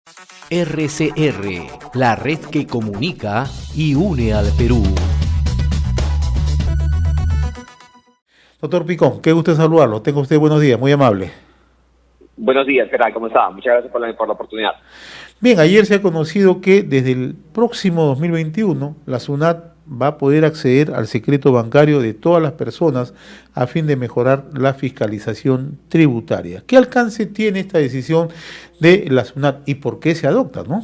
RCR, la red que comunica y une al Perú. Doctor Picón, qué gusto saludarlo. Tenga usted buenos días, muy amable. Buenos días, ¿qué tal? ¿Cómo está? Muchas gracias por la oportunidad. Bien, ayer se ha conocido que desde el próximo 2021 la SUNAT va a poder acceder al secreto bancario de todas las personas a fin de mejorar la fiscalización tributaria. ¿Qué alcance tiene esta decisión de la SUNAT y por qué se adopta, no?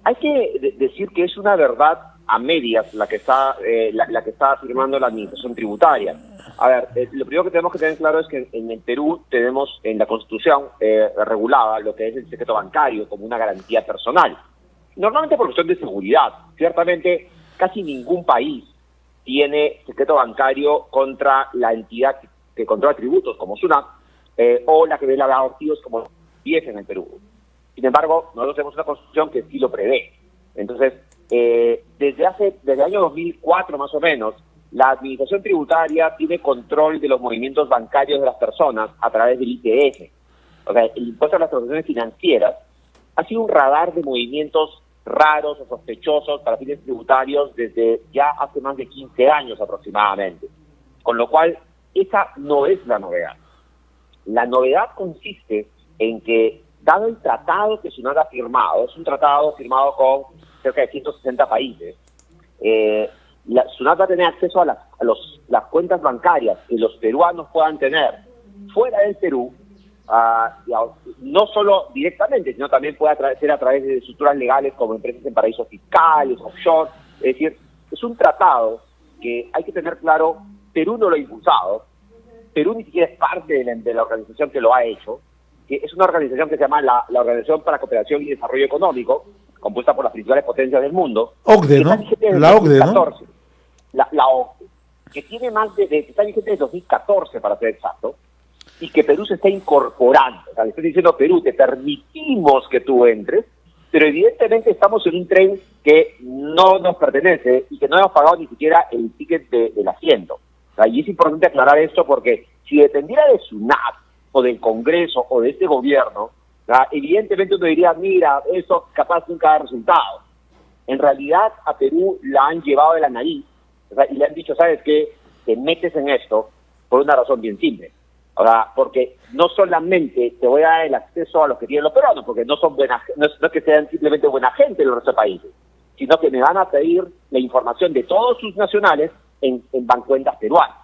Hay que decir que es una verdad a medias la que está afirmando la administración tributaria. A ver, lo primero que tenemos que tener claro es que en el Perú tenemos en la Constitución regulada lo que es el secreto bancario como una garantía personal. Normalmente por cuestión de seguridad. Ciertamente, casi ningún país tiene secreto bancario contra la entidad que controla tributos, como SUNAT, o la que ve la activos como IEF en el Perú. Sin embargo, nosotros tenemos una constitución que sí lo prevé. Entonces, desde el año 2004 más o menos, la administración tributaria tiene control de los movimientos bancarios de las personas a través del ITF. O sea, el impuesto a las transacciones financieras ha sido un radar de movimientos raros o sospechosos para fines tributarios desde ya hace más de 15 años aproximadamente. Con lo cual, esa no es la novedad. La novedad consiste en que, dado el tratado que SUNAT ha firmado, es un tratado firmado con cerca de 160 países, la SUNAT va a tener acceso a las cuentas bancarias que los peruanos puedan tener fuera del Perú, no solo directamente, sino también puede ser a través de estructuras legales como empresas en paraísos fiscales, offshore. Es decir, es un tratado que hay que tener claro, Perú no lo ha impulsado, Perú ni siquiera es parte de la organización que lo ha hecho, que es una organización que se llama la Organización para la Cooperación y Desarrollo Económico, compuesta por las principales potencias del mundo. OCDE, ¿no? La OCDE, ¿no? La OCDE, que tiene que está vigente desde 2014, para ser exacto, y que Perú se está incorporando. O sea, le estoy diciendo, Perú, te permitimos que tú entres, pero evidentemente estamos en un tren que no nos pertenece y que no hemos pagado ni siquiera el ticket del asiento. O sea, y es importante aclarar esto porque si dependiera de SUNAT o del Congreso o de este gobierno, evidentemente uno diría, mira, eso capaz nunca da resultado. En realidad a Perú la han llevado de la nariz, o sea, y le han dicho, ¿sabes qué? Te metes en esto por una razón bien simple. O sea, porque no solamente te voy a dar el acceso a los que tienen los peruanos, porque no es que sean simplemente buena gente en los otros países, sino que me van a pedir la información de todos sus nacionales en bancuentas peruanas.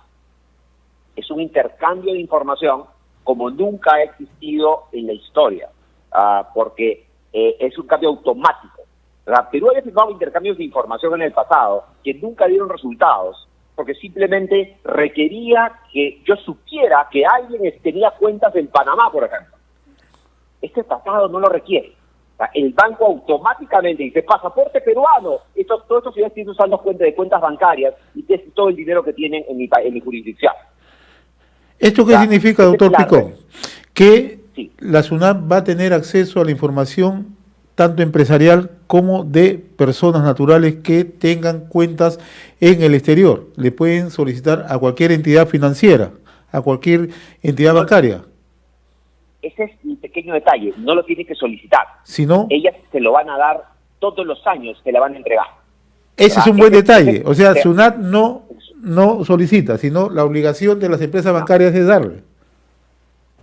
Es un intercambio de información como nunca ha existido en la historia, porque es un cambio automático. Perú había firmado intercambios de información en el pasado que nunca dieron resultados, porque simplemente requería que yo supiera que alguien tenía cuentas en Panamá, por ejemplo. Este tratado no lo requiere. El banco automáticamente dice, pasaporte peruano, todos estos ciudadanos tienen usando cuentas bancarias y todo el dinero que tienen en mi jurisdicción. ¿Esto qué significa, doctor Picón? Que sí, la SUNAT va a tener acceso a la información tanto empresarial como de personas naturales que tengan cuentas en el exterior. Le pueden solicitar a cualquier entidad financiera, a cualquier entidad bancaria. Ese es un pequeño detalle, no lo tiene que solicitar. Sino, ellas se lo van a dar todos los años, se la van a entregar. Ese es un buen detalle. O sea, SUNAT no solicita, sino la obligación de las empresas bancarias es darle.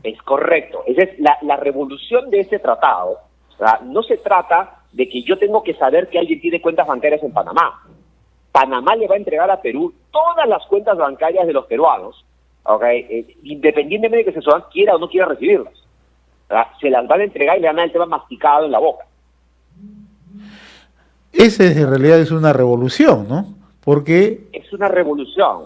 Es correcto. Esa es la revolución de este tratado. O sea, no se trata de que yo tengo que saber que alguien tiene cuentas bancarias en Panamá. Panamá le va a entregar a Perú todas las cuentas bancarias de los peruanos, independientemente de que SUNAT quiera o no quiera recibirlas. Se las van a entregar y le van a dar el tema masticado en la boca. Ese en realidad es una revolución, ¿no? Porque es una revolución.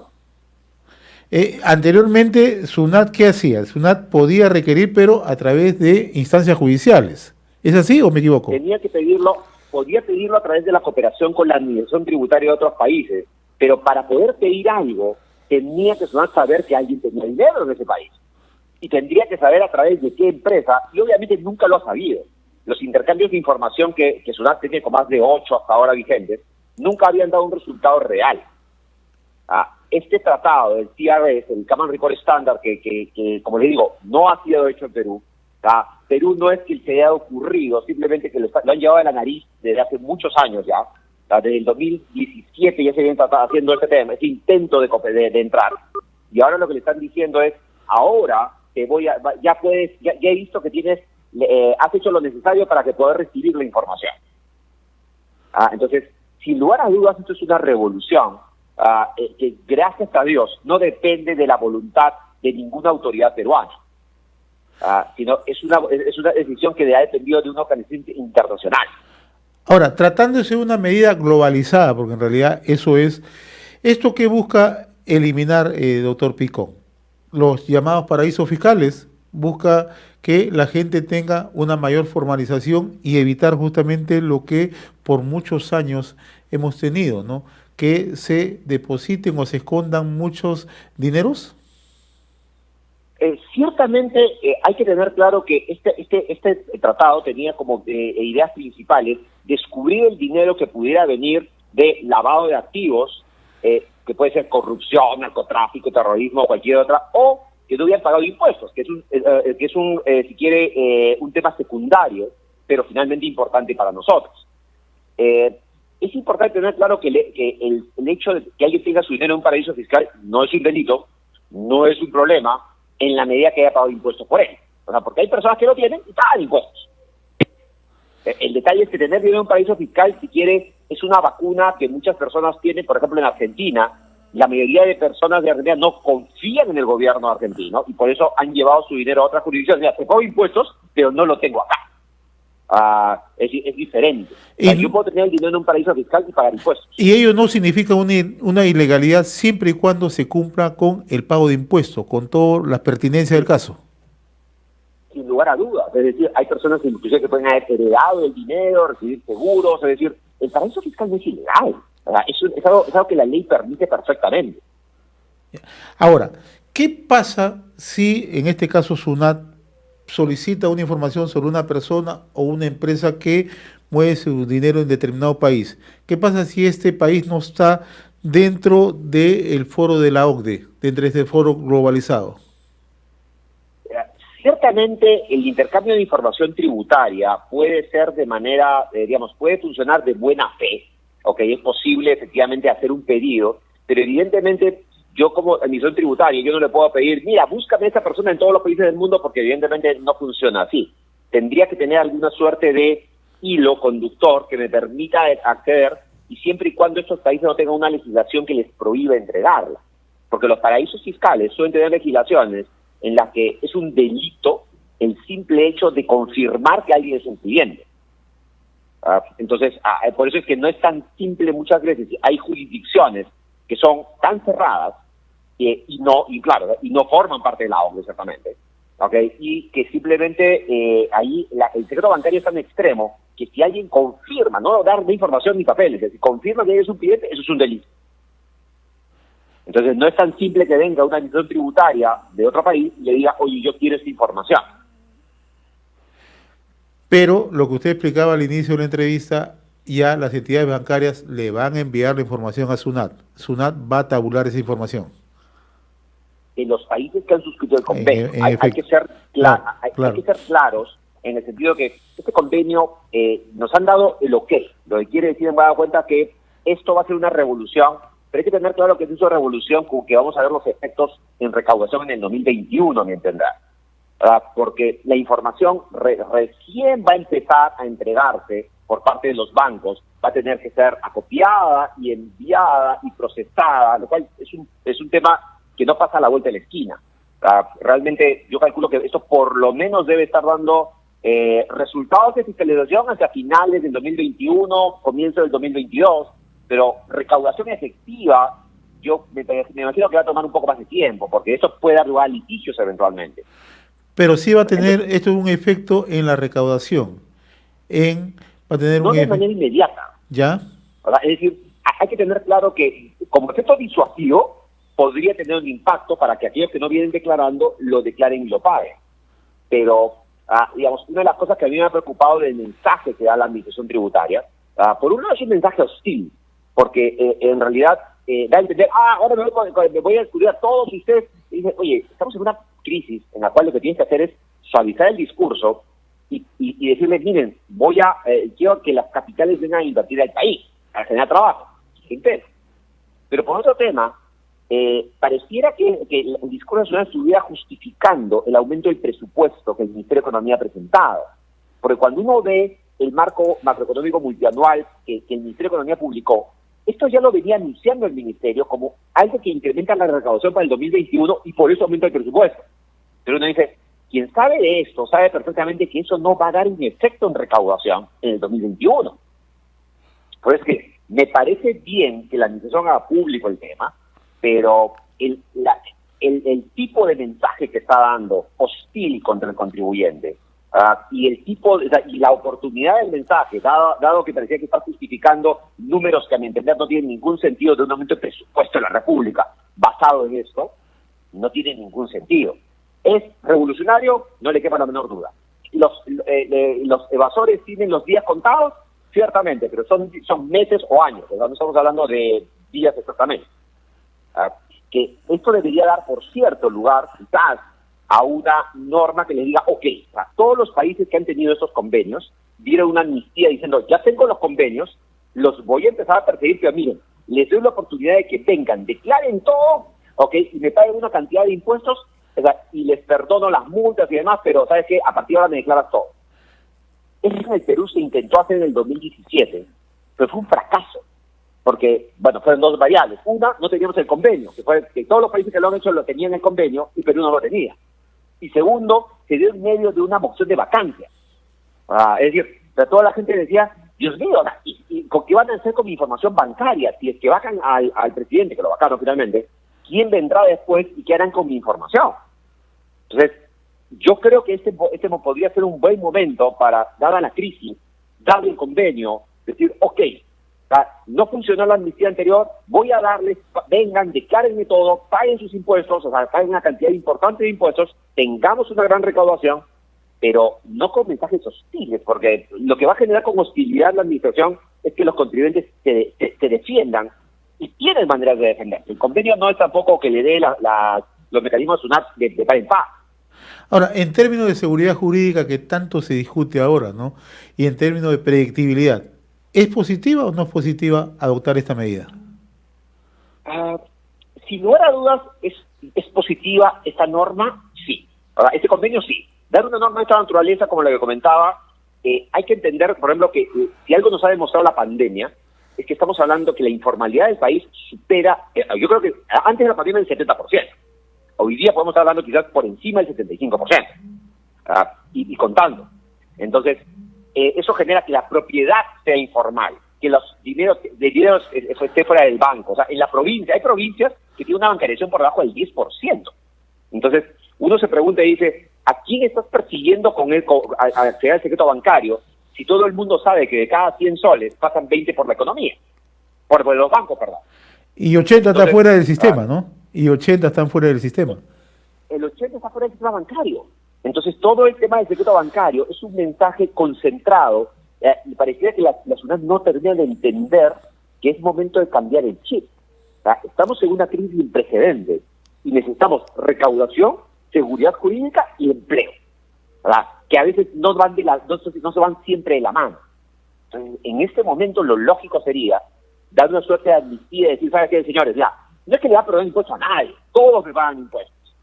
Anteriormente, SUNAT, ¿qué hacía? SUNAT podía requerir, pero a través de instancias judiciales. ¿Es así o me equivoco? Podía pedirlo a través de la cooperación con la administración tributaria de otros países, pero para poder pedir algo, tenía que SUNAT saber que alguien tenía dinero en ese país. Y tendría que saber a través de qué empresa, y obviamente nunca lo ha sabido. Los intercambios de información que SUNAT tiene con más de 8 hasta ahora vigentes, nunca habían dado un resultado real. Este tratado, el TRS, el Common Record Standard, que como le digo, no ha sido hecho en Perú, Perú no es que se haya ocurrido, simplemente que lo han llevado a la nariz desde hace muchos años ya. Desde el 2017 ya se viene haciendo este tema, ese intento de entrar. Y ahora lo que le están diciendo es, ahora te ya he visto que has hecho lo necesario para que puedas recibir la información. Entonces, sin lugar a dudas, esto es una revolución que, gracias a Dios, no depende de la voluntad de ninguna autoridad peruana, sino es una decisión que ha dependido de una organización internacional. Ahora, tratándose de una medida globalizada, porque en realidad eso es, ¿esto que busca eliminar, doctor Picón? Los llamados paraísos fiscales, busca que la gente tenga una mayor formalización y evitar justamente lo que por muchos años hemos tenido, ¿no? Que se depositen o se escondan muchos dineros. Ciertamente hay que tener claro que este tratado tenía como ideas principales descubrir el dinero que pudiera venir de lavado de activos, que puede ser corrupción, narcotráfico, terrorismo o cualquier otra, o que no hubieran pagado impuestos, que es si quiere, un tema secundario, pero finalmente importante para nosotros. Es importante tener claro que el hecho de que alguien tenga su dinero en un paraíso fiscal no es un delito, no es un problema, en la medida que haya pagado impuestos por él. O sea, porque hay personas que lo tienen y pagan impuestos. El detalle es que tener dinero en un paraíso fiscal, si quiere, es una vacuna que muchas personas tienen. Por ejemplo, en Argentina, la mayoría de personas de Argentina no confían en el gobierno argentino y por eso han llevado su dinero a otras jurisdicciones. O sea, te pago impuestos, pero no lo tengo acá. Es diferente. O sea, yo puedo tener el dinero en un paraíso fiscal y pagar impuestos. Y ello no significa una ilegalidad siempre y cuando se cumpla con el pago de impuestos, con todas las pertinencias del caso. Sin lugar a dudas. Es decir, hay personas inclusive que pueden haber heredado el dinero, recibir seguros. Es decir, el paraíso fiscal no es ilegal. O sea, es algo que la ley permite perfectamente. Ahora, ¿qué pasa si en este caso SUNAT solicita una información sobre una persona o una empresa que mueve su dinero en determinado país? ¿Qué pasa si este país no está dentro del foro de la OCDE, dentro de este foro globalizado? Ciertamente el intercambio de información tributaria puede ser de manera, puede funcionar de buena fe, es posible efectivamente hacer un pedido, pero evidentemente yo como administración tributaria, yo no le puedo pedir, mira, búscame a esa persona en todos los países del mundo, porque evidentemente no funciona así. Tendría que tener alguna suerte de hilo conductor que me permita acceder, y siempre y cuando estos países no tengan una legislación que les prohíba entregarla. Porque los paraísos fiscales suelen tener legislaciones en las que es un delito el simple hecho de confirmar que alguien es un cliente. Entonces, por eso es que no es tan simple muchas veces. Hay jurisdicciones que son tan cerradas y no forman parte de la OCDE, exactamente, y que simplemente ahí el secreto bancario es tan extremo que si alguien confirma, no dar de información ni papeles, si confirma que es un cliente, eso es un delito. Entonces no es tan simple que venga una administración tributaria de otro país y le diga, oye, yo quiero esta información. Pero lo que usted explicaba al inicio de la entrevista, ya las entidades bancarias le van a enviar la información a SUNAT. SUNAT va a tabular esa información. En los países que han suscrito el convenio, hay que ser claros en el sentido que este convenio nos han dado el ok, lo que quiere decir, me he dado cuenta que esto va a ser una revolución, pero hay que tener claro que es una revolución con que vamos a ver los efectos en recaudación en el 2021, me entenderá. Porque la información recién va a empezar a entregarse por parte de los bancos, va a tener que ser acopiada y enviada y procesada, lo cual es un tema que no pasa a la vuelta de la esquina. Realmente yo calculo que esto por lo menos debe estar dando resultados de fiscalización hacia finales del 2021, comienzo del 2022, pero recaudación efectiva, yo me imagino que va a tomar un poco más de tiempo, porque eso puede dar lugar a litigios eventualmente. Pero sí va a tener esto un efecto en la recaudación, va a tener no de manera inmediata. ¿Ya? Es decir, hay que tener claro que como efecto disuasivo podría tener un impacto para que aquellos que no vienen declarando lo declaren y lo paguen. Pero, una de las cosas que a mí me ha preocupado del mensaje que da la administración tributaria, por un lado es un mensaje hostil, porque en realidad da a entender, ahora me voy a descubrir a todos ustedes, y dicen, oye, estamos en una crisis en la cual lo que tienes que hacer es suavizar el discurso y decirles, miren, quiero que las capitales vengan a invertir al país, a generar trabajo, gente. Pero por otro tema, pareciera que el discurso nacional estuviera justificando el aumento del presupuesto que el Ministerio de Economía ha presentado. Porque cuando uno ve el marco macroeconómico multianual que el Ministerio de Economía publicó, esto ya lo venía anunciando el Ministerio como algo que incrementa la recaudación para el 2021 y por eso aumenta el presupuesto. Pero uno dice, quien sabe de esto sabe perfectamente que eso no va a dar un efecto en recaudación en el 2021. Por eso es que me parece bien que la administración haga público el tema, pero el tipo de mensaje que está dando hostil contra el contribuyente y el tipo y la oportunidad del mensaje, dado que parecía que está justificando números que a mi entender no tienen ningún sentido de un aumento de presupuesto de la República basado en esto, no tiene ningún sentido. ¿Es revolucionario? No le quepa la menor duda. ¿Los evasores tienen los días contados? Ciertamente, pero son meses o años, no estamos hablando de días exactamente. Que esto debería dar, por cierto lugar, quizás, a una norma que les diga, ok, todos los países que han tenido estos convenios dieron una amnistía diciendo, ya tengo los convenios, los voy a empezar a perseguir, pero miren, les doy la oportunidad de que vengan, declaren todo, ok, y me paguen una cantidad de impuestos, y les perdono las multas y demás, pero ¿sabes qué? A partir de ahora me declaras todo. Eso en el Perú se intentó hacer en el 2017, pero fue un fracaso. Porque, bueno, fueron dos variables. Una, no teníamos el convenio, que fue que todos los países que lo han hecho lo tenían el convenio y Perú no lo tenía. Y segundo, se dio en medio de una moción de vacancia. Es decir, toda la gente decía, Dios mío, ¿y qué van a hacer con mi información bancaria? Si es que vacan al presidente, que lo vacaron finalmente, ¿quién vendrá después y qué harán con mi información? Entonces, yo creo que este podría ser un buen momento para, dada la crisis, darle el convenio, decir, ok, no funcionó la amnistía anterior, voy a darles, vengan, declárenme todo, paguen sus impuestos, paguen una cantidad importante de impuestos, tengamos una gran recaudación, pero no con mensajes hostiles, porque lo que va a generar con hostilidad la administración es que los contribuyentes se defiendan y tienen maneras de defenderse. El convenio no es tampoco que le dé los mecanismos de par en par. Ahora, en términos de seguridad jurídica que tanto se discute ahora, ¿no? Y en términos de predictibilidad, ¿es positiva o no es positiva adoptar esta medida? Sin lugar a dudas, es positiva esta norma, sí. Este convenio, sí. Dar una norma de esta naturaleza, como la que comentaba, hay que entender, por ejemplo, que si algo nos ha demostrado la pandemia, es que estamos hablando que la informalidad del país supera, yo creo que antes de la pandemia, el 70%. Hoy día podemos estar hablando quizás por encima del 75%, y contando. Entonces, eso genera que la propiedad sea informal, que los dineros esté fuera del banco. O sea, en la provincia, hay provincias que tienen una bancarización por debajo del 10%. Entonces, uno se pregunta y dice, ¿a quién estás persiguiendo con acceder al secreto bancario si todo el mundo sabe que de cada 100 soles pasan 20 por la economía? Por los bancos, perdón. Y 80 está fuera del sistema, ¿no? Y 80 están fuera del sistema. El 80 está fuera del sistema bancario. Entonces, todo el tema del secreto bancario es un mensaje concentrado. Y pareciera que la SUNAT no termina de entender que es momento de cambiar el chip. Estamos en una crisis sin precedentes y necesitamos recaudación, seguridad jurídica y empleo, que a veces no se van siempre de la mano. Entonces, en este momento lo lógico sería dar una suerte de amnistía y decir, ¿sabes qué, señores? Ya, no es que le va a perdonar impuestos a nadie, todos me pagan impuestos.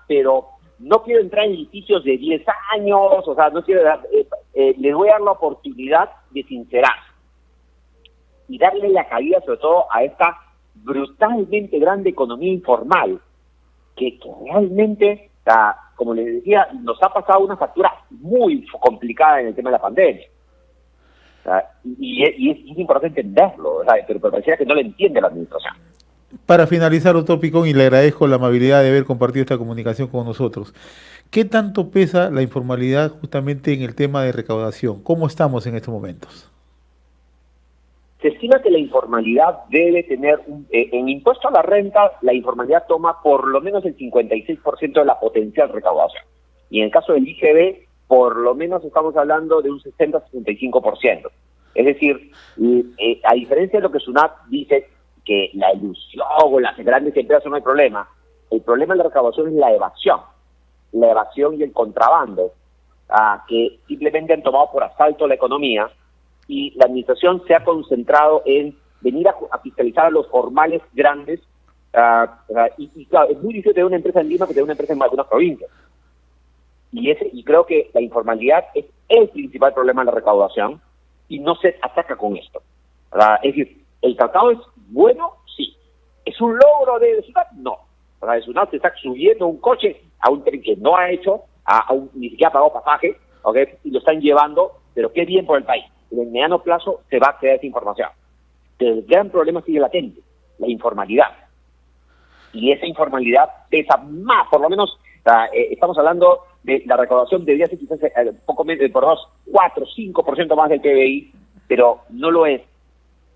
Pero no quiero entrar en litigios de 10 años, o sea, no quiero les voy a dar la oportunidad de sincerarse y darle la cabida sobre todo a esta brutalmente grande economía informal que realmente, como les decía, nos ha pasado una factura muy complicada en el tema de la pandemia. Y es importante entenderlo, pero pareciera que no lo entiende la administración. Para finalizar, doctor Picón, y le agradezco la amabilidad de haber compartido esta comunicación con nosotros, ¿qué tanto pesa la informalidad justamente en el tema de recaudación? ¿Cómo estamos en estos momentos? Se estima que la informalidad debe tener, en impuesto a la renta, la informalidad toma por lo menos el 56% de la potencial recaudación. Y en el caso del IGB, por lo menos estamos hablando de un 60-65%. Es decir, a diferencia de lo que SUNAT dice, que la ilusión o las grandes empresas no hay problema, el problema de la recaudación es la evasión. la evasión y el contrabando, que simplemente han tomado por asalto la economía, y la administración se ha concentrado en venir a fiscalizar a los formales grandes, y claro, es muy difícil tener una empresa en Lima que tener una empresa en algunas provincias. Y creo que la informalidad es el principal problema de la recaudación, y no se ataca con esto. Es decir, ¿el cacao es bueno? Sí. ¿Es un logro de SUNAT? No. De SUNAT se está subiendo un coche a un tren que no ha hecho, ni siquiera pagó pasaje, ¿okay? Y lo están llevando, pero qué bien por el país. En el mediano plazo se va a crear esa información. Pero el gran problema sigue latente, la informalidad. Y esa informalidad pesa más, por lo menos, estamos hablando de la recaudación debería ser quizás poco menos, por 4, 5% más del PBI, pero no lo es.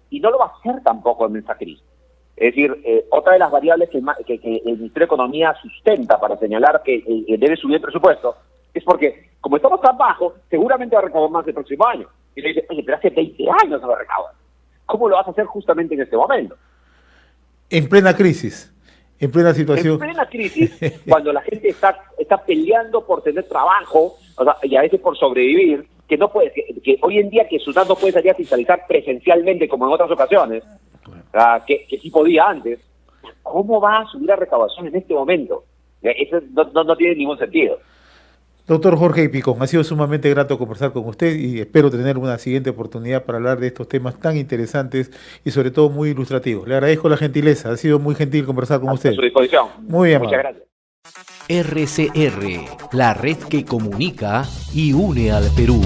Y no lo va a ser tampoco en esta crisis. Es decir, otra de las variables que el Ministerio de Economía sustenta para señalar que debe subir el presupuesto es porque, como estamos tan bajos, seguramente va a recaudar más el próximo año. Y le dice, oye, pero hace 20 años no lo recaudan. ¿Cómo lo vas a hacer justamente en este momento? En plena crisis, en plena situación. En plena crisis, cuando la gente está peleando por tener trabajo, o sea, y a veces por sobrevivir, que no puede, que hoy en día que SUNAT no puede salir a fiscalizar presencialmente como en otras ocasiones, que sí podía antes. ¿Cómo va a subir la recaudación en este momento? Eso no tiene ningún sentido. Doctor Jorge Picón, ha sido sumamente grato conversar con usted y espero tener una siguiente oportunidad para hablar de estos temas tan interesantes y sobre todo muy ilustrativos. Le agradezco la gentileza, ha sido muy gentil conversar con usted. A su disposición. Muy amable. Muchas gracias. RCR, la red que comunica y une al Perú.